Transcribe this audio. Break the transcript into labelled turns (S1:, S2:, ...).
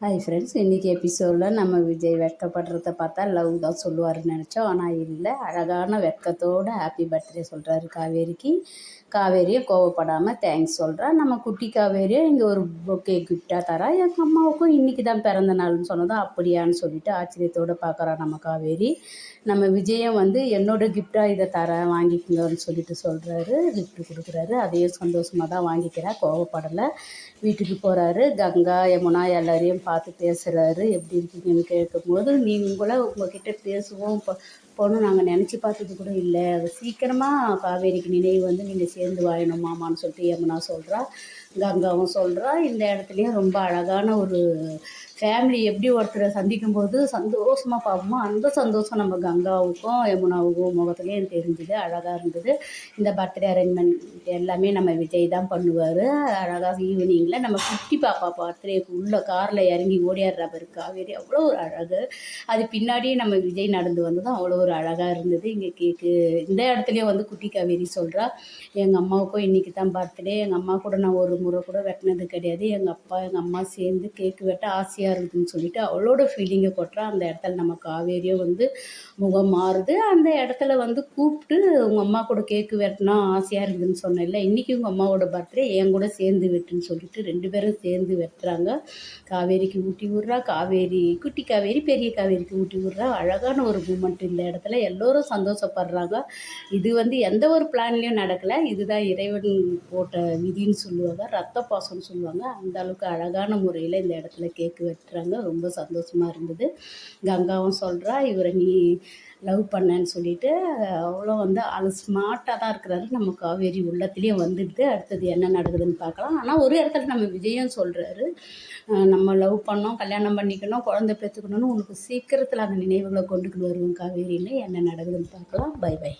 S1: Hi friends, இன்றைக்கி எபிசோடில் நம்ம விஜய் வெட்கப்படுறத பார்த்தா லவ் தான் சொல்லுவாருன்னு நினச்சோம். ஆனால் இல்லை, அழகான வெட்கத்தோடு ஹாப்பி பர்த்டே சொல்கிறாரு காவேரிக்கு. காவேரியை கோவப்படாமல் தேங்க்ஸ் சொல்கிறா. நம்ம குட்டி காவேரியை இங்கே ஒரு பொக்கே கிஃப்டாக தரா. எங்கள் அம்மாவுக்கும் இன்றைக்கி தான் பிறந்த நாள்னு சொன்னதும் அப்படியான்னு சொல்லிட்டு ஆச்சரியத்தோடு பார்க்குறா நம்ம காவேரி. நம்ம விஜயம் என்னோடய கிஃப்டாக இதை தரேன் வாங்கிக்கோங்கன்னு சொல்லிட்டு சொல்கிறாரு. கிஃப்ட்டு கொடுக்குறாரு. அதையும் சந்தோஷமாக தான் வாங்கிக்கிறா, கோவப்படலை. வீட்டுக்கு போகிறாரு. கங்கா, யமுனா எல்லாரையும் பார்த்து பேசுகிறாரு. எப்படி இருக்கீங்கன்னு கேட்கும்போது, உங்கள்கிட்ட பேசுவோம் போகணும் நாங்கள் நினச்சி பார்த்தது கூட இல்லை. அது சீக்கிரமாக காவேரிக்கு நினைவு நீங்கள் சேர்ந்து வாழணும் மாமான்னு சொல்லிட்டு யமுனா சொல்கிறா. கங்காவும் சொல்கிறா. இந்த இடத்துலையும் ரொம்ப அழகான ஒரு ஃபேமிலி எப்படி ஒருத்தரை சந்திக்கும்போது சந்தோஷமாக பார்ப்போமோ அந்த சந்தோஷம் நம்ம கங்காவுக்கும் யமுனாவுக்கும் முகத்துலேயும் தெரிஞ்சுது. அழகாக இருந்தது. இந்த பர்த்டே அரேஞ்ச்மெண்ட் எல்லாமே நம்ம விஜய் தான் பண்ணுவார். அழகாக ஈவினிங்கில் நம்ம குட்டி பாப்பா பர்த்டேக்கு உள்ள காரில் இறங்கி ஓடியாடுறா பாரு காவேரி, அவ்வளோ ஒரு அழகு. அது பின்னாடியே நம்ம விஜய் நடந்து வந்ததும் அவ்வளோ ஒரு அழகாக இருந்தது. இங்கே கேக்கு இந்த இடத்துலையும் குட்டி காவேரி சொல்கிறா, எங்கள் அம்மாவுக்கும் இன்றைக்கி தான் பர்த்டே. எங்கள் அம்மா கூட நான் ஒரு முறை கூட வெட்டினது கிடையாது. எங்கள் அப்பா எங்கள் அம்மா சேர்ந்து கேக்கு வெட்ட ஆசையாக இருக்குதுன்னு சொல்லிட்டு அவளோட ஃபீலிங்கை கொட்டுறா. அந்த இடத்துல நம்ம காவேரியும் முகம் மாறுது. அந்த இடத்துல கூப்பிட்டு, உங்கள் அம்மா கூட கேக்கு வெட்டினா ஆசையாக இருக்குதுன்னு சொன்னேன்ல, இன்றைக்கி உங்கள் அம்மாவோட பர்த்டே என் கூட சேர்ந்து வெட்டுன்னு சொல்லிட்டு 2 பேரும் சேர்ந்து வெட்டுறாங்க. காவேரிக்கு ஊட்டி விட்றா. காவேரி குட்டி காவேரி பெரிய காவேரிக்கு ஊட்டி விட்றா. அழகான ஒரு மூமெண்ட். இந்த இடத்துல எல்லோரும் சந்தோஷப்படுறாங்க. இது எந்த ஒரு பிளான்லேயும் நடக்கலை. இதுதான் இறைவன் போட்ட விதின்னு சொல்லுவாங்க, ரத்த பாசம்னு சொல்லுவாங்க. அந்த அளவுக்கு அழகான முறையில் இந்த இடத்துல கேக்கு வெட்டுறாங்க. ரொம்ப சந்தோஷமாக இருந்தது. கங்காவும் சொல்கிறா, இவரை நீ லவ் பண்ணேன்னு சொல்லிட்டு. அவ்வளோ ஆள் ஸ்மார்ட்டாக தான் இருக்கிறாரு. நம்ம காவேரி உள்ளத்துலேயும் வந்துடுது. அடுத்தது என்ன நடக்குதுன்னு பார்க்கலாம். ஆனால் ஒரு இடத்துல நம்ம விஜயம் சொல்கிறாரு, நம்ம லவ் பண்ணோம், கல்யாணம் பண்ணிக்கணும், குழந்தை பெற்றுக்கணும்னு உனக்கு சீக்கிரத்தில் அந்த நினைவுகளை கொண்டுக்கிட்டு வருவோம் காவேரின்னு. என்ன நடக்குதுன்னு பார்க்கலாம். Bye by.